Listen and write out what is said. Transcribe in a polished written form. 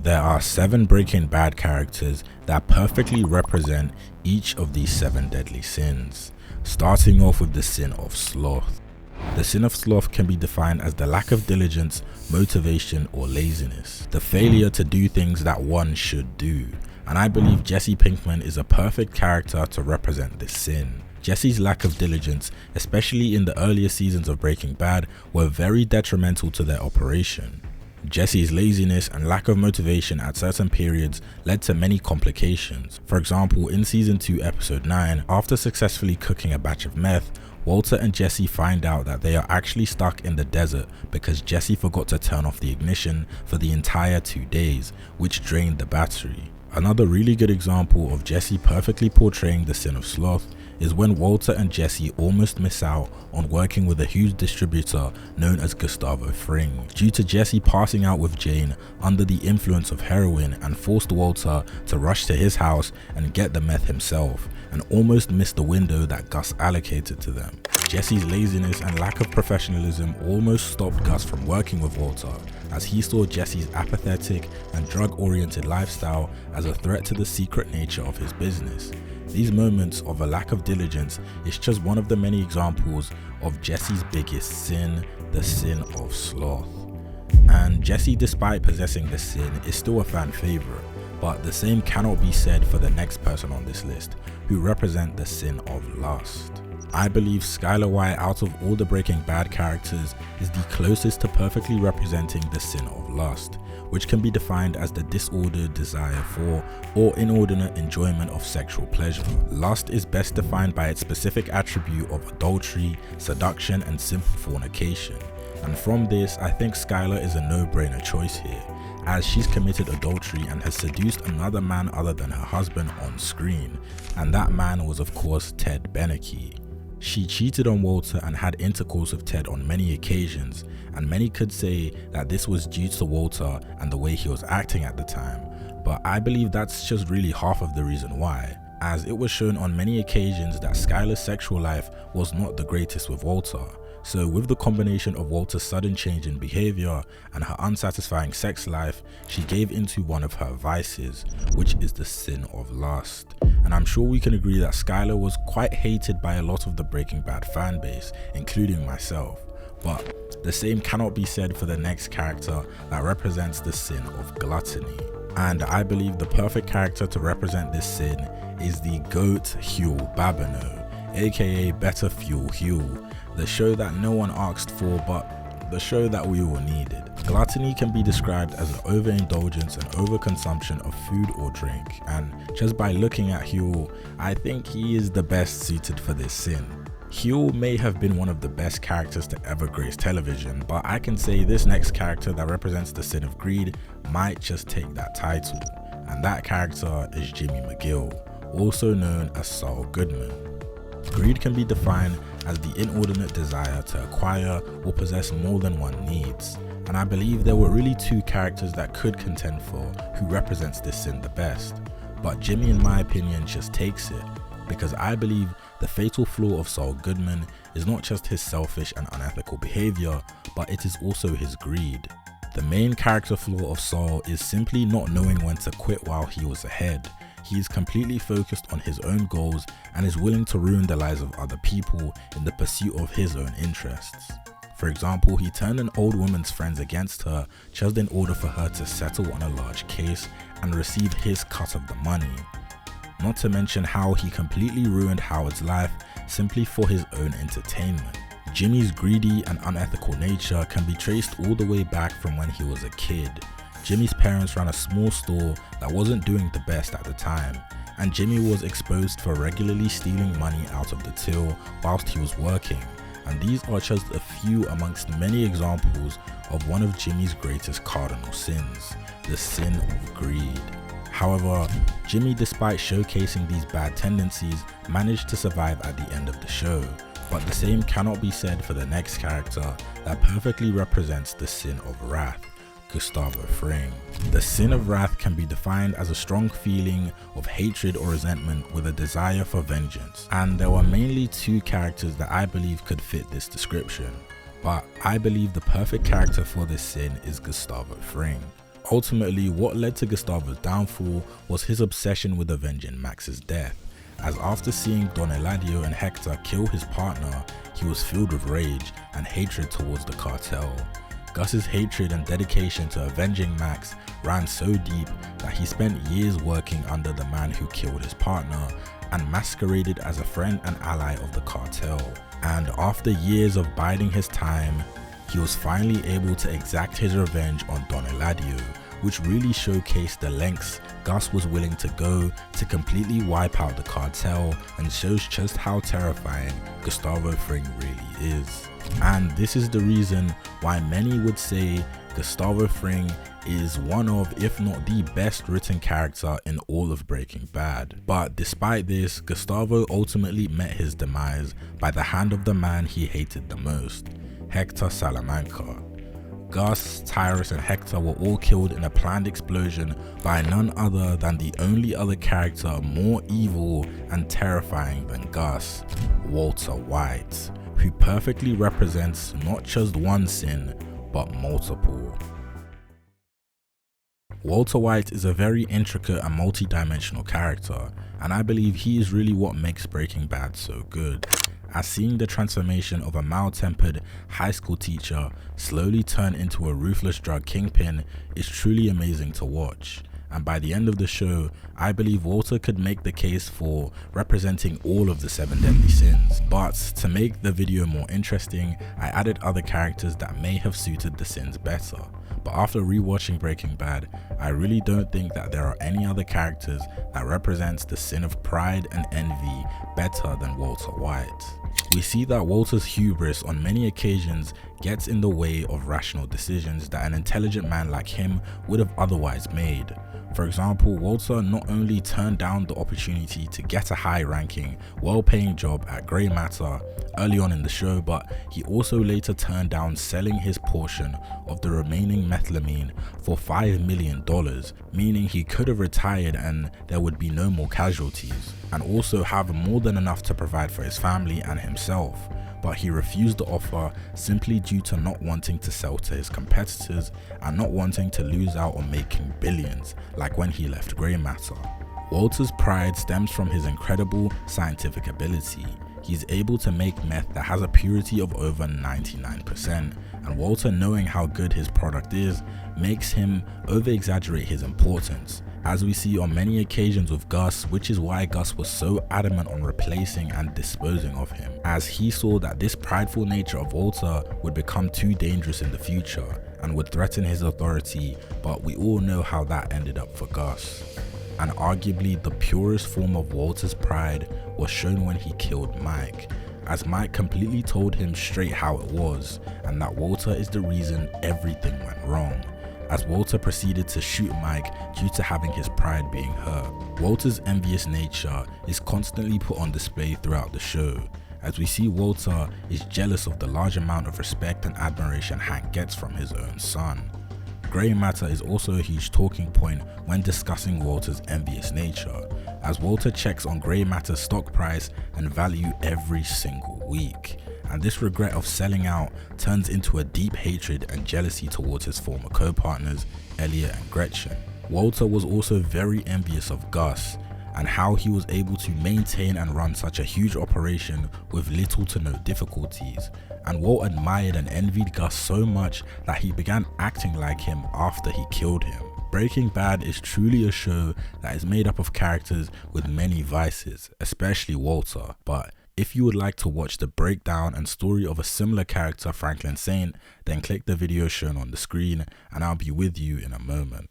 There are 7 Breaking Bad characters that perfectly represent each of these 7 deadly sins, starting off with the sin of sloth. The sin of sloth can be defined as the lack of diligence, motivation, or laziness, the failure to do things that one should do, and I believe Jesse Pinkman is a perfect character to represent this sin. Jesse's lack of diligence, especially in the earlier seasons of Breaking Bad, were very detrimental to their operation. Jesse's laziness and lack of motivation at certain periods led to many complications. For example, in season 2 episode 9, after successfully cooking a batch of meth, Walter and Jesse find out that they are actually stuck in the desert because Jesse forgot to turn off the ignition for the entire 2 days, which drained the battery. Another really good example of Jesse perfectly portraying the sin of sloth is when Walter and Jesse almost miss out on working with a huge distributor known as Gustavo Fring, due to Jesse passing out with Jane under the influence of heroin and forced Walter to rush to his house and get the meth himself, and almost missed the window that Gus allocated to them. Jesse's laziness and lack of professionalism almost stopped Gus from working with Walter, as he saw Jesse's apathetic and drug-oriented lifestyle as a threat to the secret nature of his business. These moments of a lack of diligence is just one of the many examples of Jesse's biggest sin, the sin of sloth. And Jesse, despite possessing this sin, is still a fan favorite, but the same cannot be said for the next person on this list, who represent the sin of lust. I believe Skyler White, out of all the Breaking Bad characters, is the closest to perfectly representing the sin of lust, which can be defined as the disordered desire for or inordinate enjoyment of sexual pleasure. Lust is best defined by its specific attribute of adultery, seduction, and simple fornication. And from this, I think Skyler is a no-brainer choice here, as she's committed adultery and has seduced another man other than her husband on screen, and that man was of course Ted Beneke. She cheated on Walter and had intercourse with Ted on many occasions, and many could say that this was due to Walter and the way he was acting at the time, but I believe that's just really half of the reason why, as it was shown on many occasions that Skyler's sexual life was not the greatest with Walter. So with the combination of Walter's sudden change in behavior and her unsatisfying sex life, she gave into one of her vices, which is the sin of lust. And I'm sure we can agree that Skyler was quite hated by a lot of the Breaking Bad fan base, including myself. But the same cannot be said for the next character that represents the sin of gluttony. And I believe the perfect character to represent this sin is the GOAT Huel Babino, aka Better Fuel Huel, the show that no one asked for but the show that we all needed. Gluttony can be described as an overindulgence and overconsumption of food or drink, and just by looking at Huel, I think he is the best suited for this sin. Huel may have been one of the best characters to ever grace television, but I can say this next character that represents the sin of greed might just take that title, and that character is Jimmy McGill, also known as Saul Goodman. Greed can be defined as the inordinate desire to acquire or possess more than one needs, and I believe there were really 2 characters that could contend for who represents this sin the best, but Jimmy in my opinion just takes it, because I believe the fatal flaw of Saul Goodman is not just his selfish and unethical behavior, but it is also his greed. The main character flaw of Saul is simply not knowing when to quit while he was ahead. He is completely focused on his own goals and is willing to ruin the lives of other people in the pursuit of his own interests. For example, he turned an old woman's friends against her just in order for her to settle on a large case and receive his cut of the money. Not to mention how he completely ruined Howard's life simply for his own entertainment. Jimmy's greedy and unethical nature can be traced all the way back from when he was a kid. Jimmy's parents ran a small store that wasn't doing the best at the time, and Jimmy was exposed for regularly stealing money out of the till whilst he was working, and these are just a few amongst many examples of one of Jimmy's greatest cardinal sins, the sin of greed. However, Jimmy, despite showcasing these bad tendencies, managed to survive at the end of the show, but the same cannot be said for the next character that perfectly represents the sin of wrath, Gustavo Fring. The sin of wrath can be defined as a strong feeling of hatred or resentment with a desire for vengeance, and there were mainly 2 characters that I believe could fit this description, but I believe the perfect character for this sin is Gustavo Fring. Ultimately, what led to Gustavo's downfall was his obsession with avenging Max's death, as after seeing Don Eladio and Hector kill his partner, he was filled with rage and hatred towards the cartel. Gus's hatred and dedication to avenging Max ran so deep that he spent years working under the man who killed his partner and masqueraded as a friend and ally of the cartel. And after years of biding his time, he was finally able to exact his revenge on Don Eladio, which really showcased the lengths Gus was willing to go to completely wipe out the cartel and shows just how terrifying Gustavo Fring really is. And this is the reason why many would say Gustavo Fring is one of, if not the best written character in all of Breaking Bad. But despite this, Gustavo ultimately met his demise by the hand of the man he hated the most, Hector Salamanca. Gus, Tyrus and Hector were all killed in a planned explosion by none other than the only other character more evil and terrifying than Gus, Walter White, who perfectly represents not just one sin, but multiple. Walter White is a very intricate and multi-dimensional character, and I believe he is really what makes Breaking Bad so good, as seeing the transformation of a mild-tempered high school teacher slowly turn into a ruthless drug kingpin is truly amazing to watch. And by the end of the show, I believe Walter could make the case for representing all of the 7 deadly sins. But to make the video more interesting, I added other characters that may have suited the sins better. But after rewatching Breaking Bad, I really don't think that there are any other characters that represents the sin of pride and envy better than Walter White. We see that Walter's hubris on many occasions gets in the way of rational decisions that an intelligent man like him would have otherwise made. For example, Walter not only turned down the opportunity to get a high-ranking, well-paying job at Grey Matter early on in the show, but he also later turned down selling his portion of the remaining methamphetamine for $5 million, meaning he could have retired and there would be no more casualties, and also have more than enough to provide for his family and himself. But he refused the offer simply due to not wanting to sell to his competitors and not wanting to lose out on making billions, like when he left Grey Matter. Walter's pride stems from his incredible scientific ability. He's able to make meth that has a purity of over 99%, and Walter, knowing how good his product is, makes him over-exaggerate his importance, as we see on many occasions with Gus, which is why Gus was so adamant on replacing and disposing of him, as he saw that this prideful nature of Walter would become too dangerous in the future and would threaten his authority, but we all know how that ended up for Gus. And arguably the purest form of Walter's pride was shown when he killed Mike, as Mike completely told him straight how it was, and that Walter is the reason everything went wrong, as Walter proceeded to shoot Mike due to having his pride being hurt. Walter's envious nature is constantly put on display throughout the show, as we see Walter is jealous of the large amount of respect and admiration Hank gets from his own son. Grey Matter is also a huge talking point when discussing Walter's envious nature, as Walter checks on Grey Matter's stock price and value every single week, and this regret of selling out turns into a deep hatred and jealousy towards his former co-partners Elliot and Gretchen. Walter was also very envious of Gus and how he was able to maintain and run such a huge operation with little to no difficulties, and Walt admired and envied Gus so much that he began acting like him after he killed him. Breaking Bad is truly a show that is made up of characters with many vices, especially Walter, but if you would like to watch the breakdown and story of a similar character, Franklin Saint, then click the video shown on the screen and I'll be with you in a moment.